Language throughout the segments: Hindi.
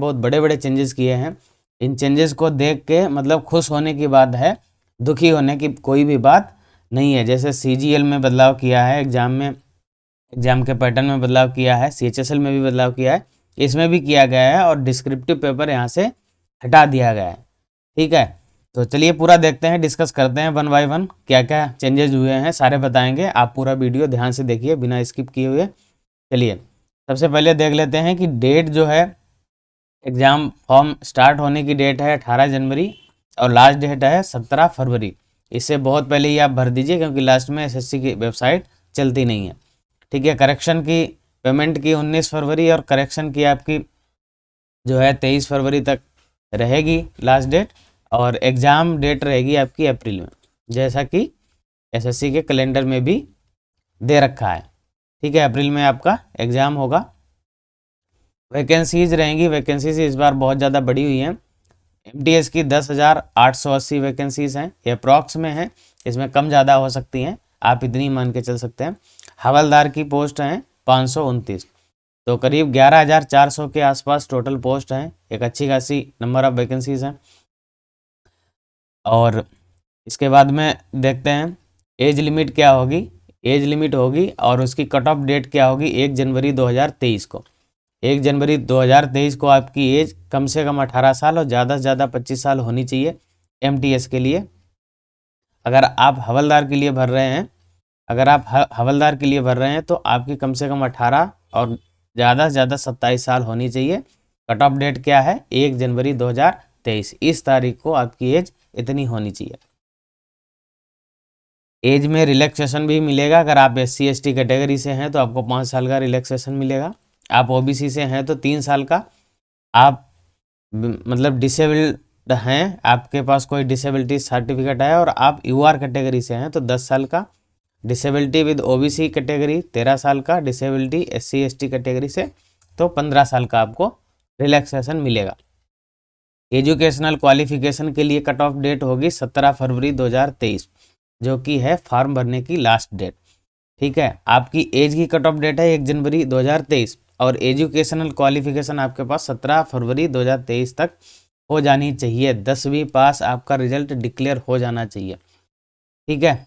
बहुत बड़े बड़े चेंजेस किए हैं। इन चेंजेस को देख के मतलब खुश होने की बात है, दुखी होने की कोई भी बात नहीं है। जैसे CGL में बदलाव किया है, एग्जाम के पैटर्न में बदलाव किया है, CHSL में भी बदलाव किया है, इसमें भी किया गया है, और डिस्क्रिप्टिव पेपर यहाँ से हटा दिया गया है। ठीक है, तो चलिए पूरा देखते हैं, डिस्कस करते हैं वन बाय वन क्या क्या चेंजेस हुए हैं, सारे बताएंगे। आप पूरा वीडियो ध्यान से देखिए बिना स्किप किए हुए। चलिए सबसे पहले देख लेते हैं कि डेट जो है, एग्ज़ाम फॉर्म स्टार्ट होने की डेट है 18 जनवरी और लास्ट डेट है 17 फरवरी। इससे बहुत पहले ही आप भर दीजिए, क्योंकि लास्ट में SSC की वेबसाइट चलती नहीं है। ठीक है, करेक्शन की पेमेंट की 19 फरवरी और करेक्शन की आपकी जो है 23 फरवरी तक रहेगी लास्ट डेट, और एग्ज़ाम डेट रहेगी आपकी अप्रैल में, जैसा कि SSC के कैलेंडर में भी दे रखा है। ठीक है, अप्रैल में आपका एग्ज़ाम होगा। वैकेंसीज रहेंगी, वैकेंसीज इस बार बहुत ज़्यादा बढ़ी हुई हैं। MTS की 10,880 वैकेंसीज हैं, ये अप्रॉक्स में है, इसमें कम ज़्यादा हो सकती हैं, आप इतनी मान के चल सकते हैं। हवलदार की पोस्ट हैं 529, तो करीब 11,400 के आसपास टोटल पोस्ट हैं, एक अच्छी खासी नंबर ऑफ वैकेंसीज हैं। और इसके बाद में देखते हैं एज लिमिट क्या होगी। एज लिमिट होगी और उसकी कट ऑफ डेट क्या होगी, 1 जनवरी 2023 को। 1 जनवरी 2023 को आपकी एज कम से कम 18 साल और ज़्यादा से ज़्यादा 25 साल होनी चाहिए MTS के लिए। अगर आप हवलदार के लिए भर रहे हैं, अगर आप हवलदार के लिए भर रहे हैं तो आपकी कम से कम 18 और ज़्यादा से ज़्यादा 27 साल होनी चाहिए। कट ऑफ डेट क्या है, 1 जनवरी 2023, इस तारीख को आपकी एज इतनी होनी चाहिए। एज में रिलैक्सेशन भी मिलेगा, अगर आप SC ST कैटेगरी से हैं तो आपको 5 साल का रिलैक्सेशन मिलेगा, आप OBC से हैं तो 3 साल का, आप मतलब डिसेबल्ड हैं, आपके पास कोई डिसेबिलिटी सर्टिफिकेट है और आप UR कैटेगरी से हैं तो 10 साल का, डिसेबिलिटी विद OBC कैटेगरी 13 साल का, डिसेबिलिटी SC ST कैटेगरी से तो 15 साल का आपको रिलैक्सेशन मिलेगा। एजुकेशनल क्वालिफिकेशन के लिए कट ऑफ डेट होगी 17 फरवरी 2023, जो कि है फॉर्म भरने की लास्ट डेट। ठीक है, आपकी एज की कट ऑफ डेट है 1 जनवरी 2023 और एजुकेशनल क्वालिफिकेशन आपके पास 17 फरवरी 2023 तक हो जानी चाहिए। 10वीं पास आपका रिजल्ट डिक्लेयर हो जाना चाहिए। ठीक है,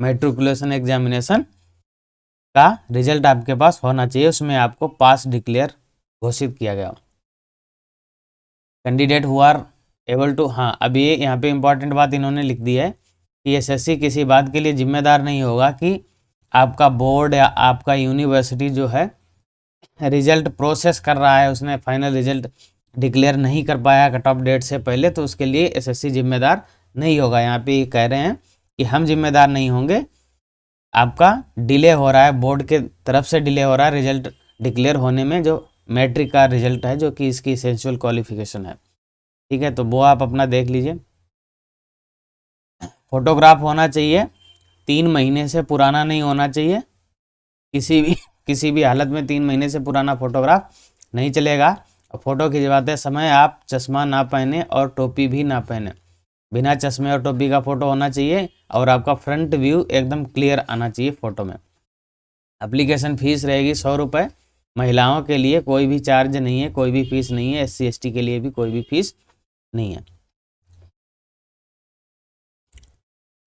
मैट्रिकुलेशन एग्जामिनेशन का रिजल्ट आपके पास होना चाहिए, उसमें आपको पास डिक्लेयर घोषित किया गया। Candidate who are able to, हाँ अब ये यहाँ पे इंपॉर्टेंट बात इन्होंने लिख दी है कि SSC किसी बात के लिए जिम्मेदार नहीं होगा कि आपका बोर्ड या आपका यूनिवर्सिटी जो है रिजल्ट प्रोसेस कर रहा है, उसने फाइनल रिजल्ट डिक्लेयर नहीं कर पाया कट ऑफ डेट से पहले, तो उसके लिए SSC जिम्मेदार नहीं होगा। यहाँ पे कह रहे हैं कि हम जिम्मेदार नहीं होंगे, आपका डिले हो रहा है, बोर्ड के तरफ से डिले हो रहा है रिजल्ट डिक्लेयर होने में, जो मैट्रिक का रिजल्ट है जो कि इसकी एसेंशियल क्वालिफिकेशन है। ठीक है, तो वो आप अपना देख लीजिए। फोटोग्राफ होना चाहिए, 3 महीने से पुराना नहीं होना चाहिए, किसी भी हालत में 3 महीने से पुराना फोटोग्राफ नहीं चलेगा। और फोटो खिंचवाते समय आप चश्मा ना पहने और टोपी भी ना पहने, बिना चश्मे और टोपी का फ़ोटो होना चाहिए, और आपका फ्रंट व्यू एकदम क्लियर आना चाहिए फ़ोटो में। एप्लीकेशन फ़ीस रहेगी 100 रुपये, महिलाओं के लिए कोई भी चार्ज नहीं है, कोई भी फीस नहीं है, SC ST के लिए भी कोई भी फीस नहीं है।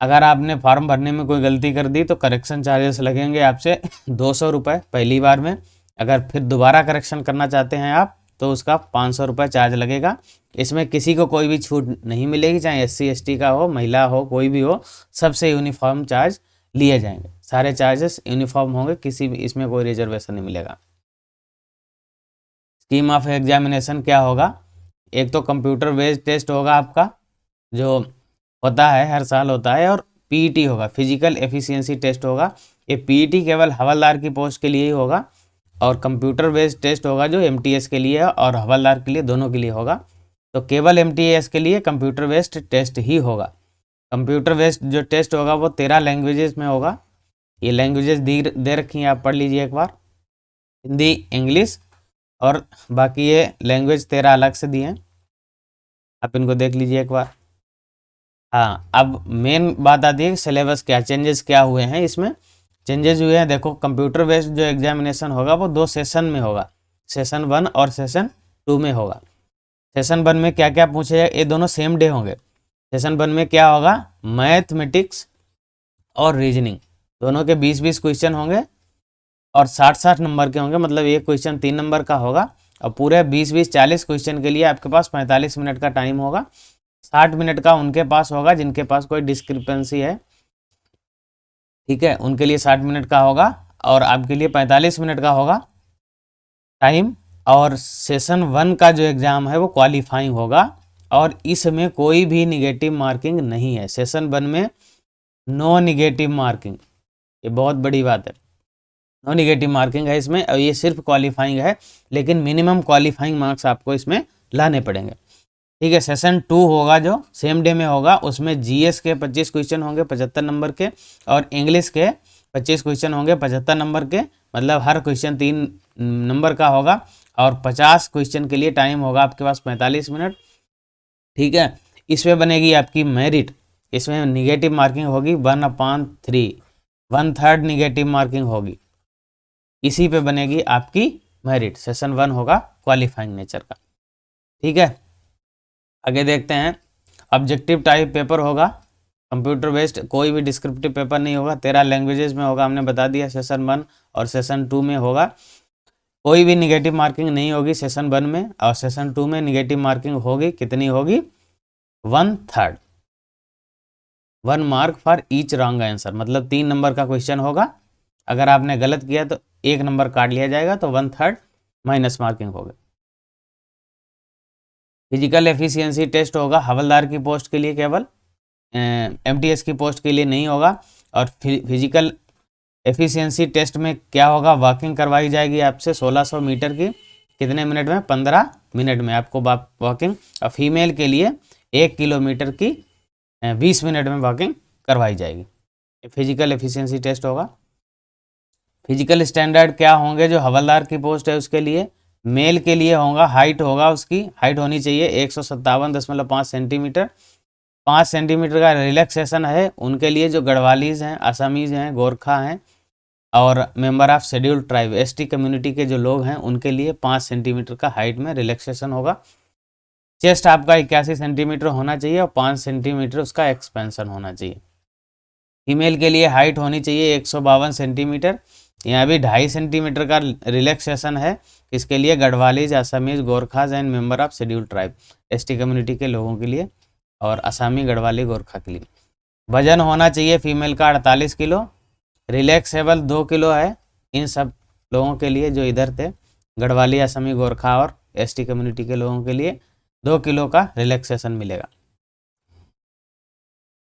अगर आपने फॉर्म भरने में कोई गलती कर दी तो करेक्शन चार्जेस लगेंगे आपसे 200 रुपये पहली बार में, अगर फिर दोबारा करेक्शन करना चाहते हैं आप तो उसका 500 रुपये चार्ज लगेगा। इसमें किसी को कोई भी छूट नहीं मिलेगी, चाहे SC ST का हो, महिला हो, कोई भी हो, सबसे यूनिफॉर्म चार्ज लिए जाएंगे, सारे चार्जेस यूनिफॉर्म होंगे, किसी भी इसमें कोई रिजर्वेशन नहीं मिलेगा। स्कीम ऑफ एग्जामिनेशन क्या होगा, एक तो कंप्यूटर बेस्ड टेस्ट होगा आपका जो होता है, हर साल होता है, और PET होगा, फिजिकल एफिशिएंसी टेस्ट होगा। ये PET केवल हवलदार की पोस्ट के लिए ही होगा, और कंप्यूटर बेस्ड टेस्ट होगा जो MTS के लिए और हवलदार के लिए, दोनों के लिए होगा। तो केवल MTS के लिए कंप्यूटर बेस्ड टेस्ट ही होगा। कंप्यूटर बेस्ड जो टेस्ट होगा वो 13 लैंग्वेजेस में होगा। ये लैंग्वेजेस दे रखी हैं, आप पढ़ लीजिए एक बार, हिंदी, इंग्लिश, और बाकी ये लैंग्वेज 13 अलग से दिए हैं, आप इनको देख लीजिए एक बार। हाँ, अब मेन बात आती है कि सिलेबस क्या चेंजेस क्या हुए हैं। इसमें चेंजेस हुए हैं, देखो कंप्यूटर बेस्ड जो एग्जामिनेशन होगा वो 2 सेशन में होगा, सेशन 1 और सेशन 2 में होगा। सेशन 1 में क्या क्या पूछेगा, ये दोनों सेम डे होंगे। सेशन 1 में क्या होगा, मैथमेटिक्स और रीजनिंग दोनों के 20-20 क्वेश्चन होंगे और 60-60 नंबर के होंगे, मतलब एक क्वेश्चन 3 नंबर का होगा और पूरे 20-20-40 क्वेश्चन के लिए आपके पास 45 मिनट का टाइम होगा। 60 मिनट का उनके पास होगा जिनके पास कोई डिस्क्रिपेंसी है, ठीक है, उनके लिए 60 मिनट का होगा और आपके लिए 45 मिनट का होगा टाइम। और सेशन 1 का जो एग्ज़ाम है वो क्वालिफाइंग होगा और इसमें कोई भी निगेटिव मार्किंग नहीं है। सेशन 1 में नो निगेटिव मार्किंग, ये बहुत बड़ी बात है, नो निगेटिव मार्किंग है इसमें और ये सिर्फ क्वालिफाइंग है, लेकिन मिनिमम क्वालिफाइंग मार्क्स आपको इसमें लाने पड़ेंगे, ठीक है। सेशन 2 होगा जो सेम डे में होगा, उसमें जीएस के 25 क्वेश्चन होंगे 75 नंबर के और इंग्लिश के 25 क्वेश्चन होंगे 75 नंबर के, मतलब हर क्वेश्चन 3 नंबर का होगा और 50 क्वेश्चन के लिए टाइम होगा आपके पास 45 मिनट, ठीक है। इसमें बनेगी आपकी मेरिट, इसमें निगेटिव मार्किंग होगी 1/3, 1/3 निगेटिव मार्किंग होगी, इसी पे बनेगी आपकी मेरिट। सेशन 1 होगा क्वालिफाइंग नेचर का, ठीक है। आगे देखते हैं, ऑब्जेक्टिव टाइप पेपर होगा, कंप्यूटर बेस्ड, कोई भी डिस्क्रिप्टिव पेपर नहीं होगा, 13 लैंग्वेजेस में होगा, हमने बता दिया सेशन 1 और सेशन 2 में होगा। कोई भी निगेटिव मार्किंग नहीं होगी सेशन 1 में और सेशन 2 में निगेटिव मार्किंग होगी, कितनी होगी, 1/3, 1 mark for each wrong answer, मतलब 3 नंबर का क्वेश्चन होगा, अगर आपने गलत किया तो 1 नंबर काट लिया जाएगा, तो 1/3 माइनस मार्किंग होगा। फिजिकल एफिशिएंसी टेस्ट होगा हवलदार की पोस्ट के लिए, केवल एमटीएस की पोस्ट के लिए नहीं होगा। और फिजिकल एफिशिएंसी टेस्ट में क्या होगा, वॉकिंग करवाई जाएगी आपसे 1600 मीटर की, कितने मिनट में, 15 मिनट में आपको वॉकिंग, और फीमेल के लिए 1 किलोमीटर की 20 मिनट में वॉकिंग करवाई जाएगी। फिजिकल एफिशिएंसी टेस्ट होगा। फिजिकल स्टैंडर्ड क्या होंगे जो हवलदार की पोस्ट है उसके लिए, मेल के लिए होगा, हाइट होगा, उसकी हाइट होनी चाहिए 157.5 सेंटीमीटर, 5 सेंटीमीटर का रिलैक्सेशन है उनके लिए जो गढ़वालीज हैं, असमीज हैं, गोरखा हैं और member of scheduled tribe ST community के जो लोग हैं उनके लिए 5 सेंटीमीटर का हाइट में रिलैक्सेशन होगा। चेस्ट आपका 81 सेंटीमीटर होना चाहिए और 5 सेंटीमीटर उसका एक्सपेंशन होना चाहिए। फीमेल के लिए हाइट होनी चाहिए 152 सेंटीमीटर, यहाँ भी 2.5 सेंटीमीटर का रिलैक्सेशन है, इसके लिए Garhwalis, Assamese, Gorkhas and member of scheduled tribe ST community के लोगों के लिए और असमी, गढ़वाली, गोरखा के लिए। वजन होना चाहिए फीमेल का 48 किलो, रिलैक्सेबल 2 किलो है इन सब लोगों के लिए जो इधर थे, गढ़वाली, असमी, गोरखा और एसटी कम्युनिटी के लोगों के लिए 2 किलो का रिलैक्सेशन मिलेगा,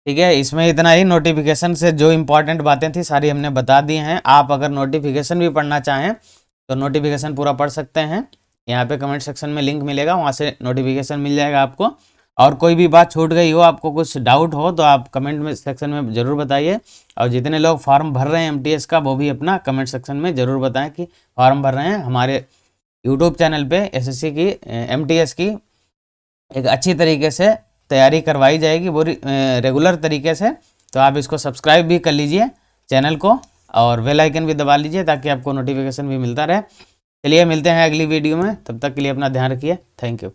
ठीक है। इसमें इतना ही, नोटिफिकेशन से जो इंपॉर्टेंट बातें थी सारी हमने बता दी हैं। आप अगर नोटिफिकेशन भी पढ़ना चाहें तो नोटिफिकेशन पूरा पढ़ सकते हैं, यहाँ पे कमेंट सेक्शन में लिंक मिलेगा, वहाँ से नोटिफिकेशन मिल जाएगा आपको। और कोई भी बात छूट गई हो, आपको कुछ डाउट हो तो आप कमेंट में सेक्शन में ज़रूर बताइए। और जितने लोग फॉर्म भर रहे हैं एमटीएस का वो भी अपना कमेंट सेक्शन में ज़रूर बताएं कि फॉर्म भर रहे हैं। हमारे यूट्यूब चैनल पे एसएससी की, एमटीएस की एक अच्छी तरीके से तैयारी करवाई जाएगी वो रेगुलर तरीके से, तो आप इसको सब्सक्राइब भी कर लीजिए चैनल को और बेल आइकन भी दबा लीजिए ताकि आपको नोटिफिकेशन भी मिलता रहे। चलिए मिलते हैं अगली वीडियो में, तब तक के लिए अपना ध्यान रखिए, थैंक यू।